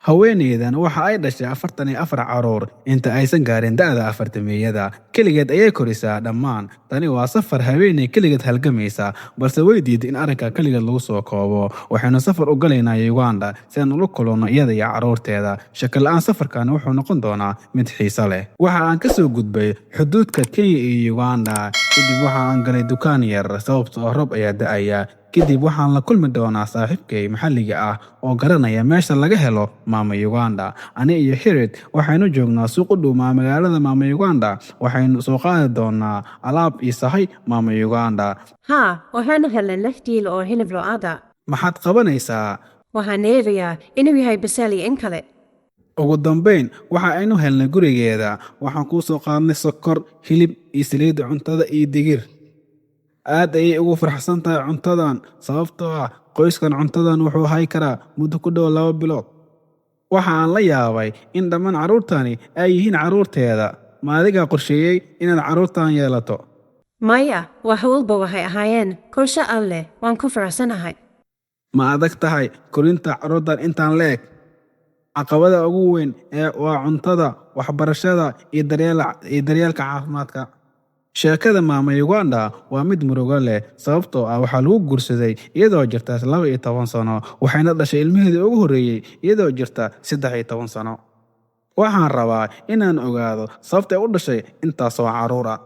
Haweeneydan waxa ay dhashay 44 carruur inta aysan gaarin da'da afartameeyada. Kaligeed ayay korisaa dhammaan. Tani waa safar haweeney kaligeed halgamaysa, balse way diiday in arrinka kaligeed lagu soo koobo. Waxaynu safar u galaynaa Uganda si aan ula kulanno iyada iyo carruurteeda. Shakal la'aan safarkan wuxuu noqon doonaa mid xiiso leh. Waxa aan ka soo gudbay xuduudka Kenya iyo Uganda. Kadib waxa aan galay dukaan yar sababtoo ah roob ayaa da'aya. Kadib waxaan la kulmi doonaa saaxiibkay maxalliga ah oo garanaya meesha laga helo Mama Uganda. Ani iyo Hirid waxaynu joognaa suuq u dhow magaalada Mama Uganda. Waxaynu soo qaadi doonaa alaab iyo sahay Mama Uganda. waxaanu helnay laftiil oo hilib lo'aada. Maxaad qabanaysaa? Waxaan eegayaa inuu yahay basal iyo in kale. Ugu dambayn waxa aynu helnay gurigeeda. Waxaan kuu soo qaadnay sokor, hilib iyo saliid cuntada iyo digir. Aad ayay ugu faraxsan tahay cuntadan sababtoo ah qoyskan cuntadan wuxuu hay karaa muddo ku dhow 2 bilood. Waxa aan la yaabay in dhammaan carruurtani ay yihiin carruurteeda. Ma adiga qorsheeyay inaad carruurtan yeelato? Maya, wax walba waxay ahaayeen qorshe Alle. Waan ku faraxsanahay. Ma adag tahay korinta carruurtan intaan leeg? Caqabada ugu weyn waa cuntada, waxbarashada iyo daryeelka caafimaadka. Sheekada Mama Uganda waa mid murugo leh sababtoo ah waxaa lagu guursaday iyadoo jirta 12 sano, waxayna dhashay ilmaheedii ugu horreeyay iyadoo jirta 13 sano. Waxaan rabaa inaan ogaado sababta ay u dhashay intaasoo carruur ah.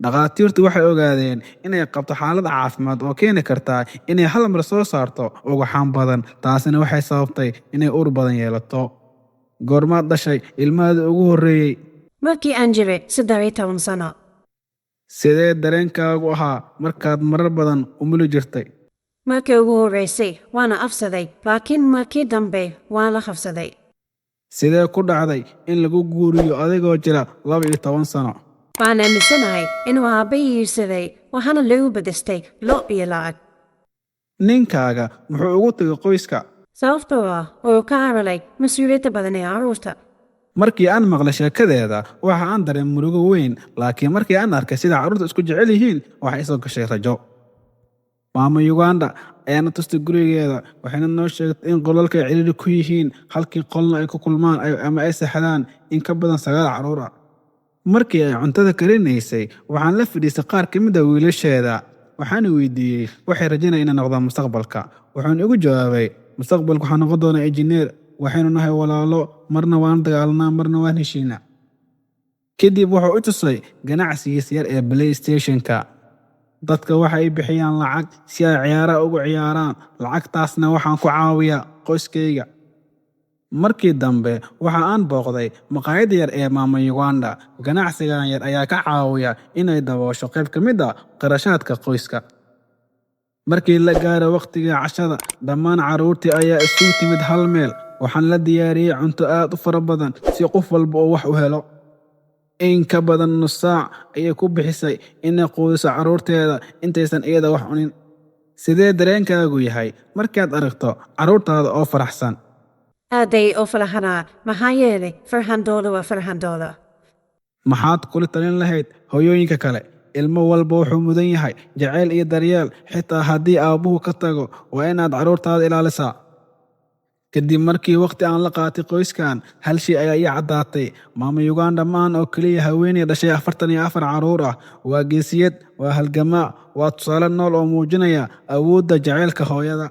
Dhakhaatiirtu waxay ogaadeen inay qabto xaalad caafimaad oo keeni karta inay hal mar soo saarto ugxan badan. Taasina waxay sababtay inay uur badan yeelato. Goormaad dhashay ilmaheedii ugu horreeyay? Markii aan jiray 13 sano. Sidee dareenkaagu ahaa markaad marar badan umuli jirtay? Markii ugu horreysay waana afsaday, laakiin markii dambe waan la qabsaday. Sidee ku dhacday in lagu guuriyo adigoo jira 12 sano? Waan aaminsanahay inuu aabbe iibsaday waxaana lagu bedestay lo' iyo lacag. Ninkaaga muxuu ugu tagay qoyska? Sababtoo ah wuxuu ka cararayay mas'uuliyadda badan ee carruurta. Markii aan maqlay sheekadeeda waxa aan dareemay murugo weyn, laakiin markii aan arkay sida carruurtu isku jecel yihiin waxa isoo gashay rajo. Mama Uganda ayaana tustay gurigeeda. Waxayna noo sheegtay in qolalka ay ciriiri ku yihiin halkii qolna ay ku kulmaan ama ay seexdaan in ka badan 9 carruur ah. Markii ay cuntada karinaysay waxaan la fadhiistay qaar ka mid ah wiilasheeda. Waxaan weydiiyey waxay rajaynayaan inay noqdaan mustaqbalka. Wuxuu igu jawaabay mustaqbalku waxaan noqon doonaa injineer. Waxaynu nahay walaalo, marna waan dagaalanaa marna waan heshiinaa. Kadib wuxuu u tusay ganacsigiisa yar ee PlayStation-ka. Dadka waxay bixiyaan lacag si ay ciyaaraha ugu ciyaaraan. Lacagtaasna waxaan ku caawiyaa qoyskayga. Markii dambe waxa aan booqday maqaayadda yar ee Mama Uganda. Ganacsigan yar ayaa ka caawiya inay daboosho qayb ka mid ah qarashaadka qoyska. Markii la gaaro waqtiga cashada, dhammaan carruurtii ayaa isugu timid hal meel. Waxaan la diyaariyey cunto aad u fara badan si qof walba uu wax u helo. In ka badan nus saac ayay ku bixisay inay quudiso carruurteeda intaysan iyada wax cunin. Sidee dareenkaagu yahay markaad aragto carruurtaada oo faraxsan? Aaday oo faraxanaa maxaa yeelay farxandooda waa farxandooda. Maxaad kula talin lahayd hooyooyinka kale? Ilmo walba wuxuu mudan yahay jacayl iyo daryeel. Xitaa haddii aabbuhu ka tago waa inaad carruurtaada ilaalisaa. Kadib markii waqti aan la qaatay qoyskan, hal shay ayaa ii caddaatay. Mama Uganda maahan oo keliya haweeney dhashay 44 carruur ah. Waa geesiyad, waa halgamaa, waa tusaale nool oo muujinaya awoodda jacaylka hooyada.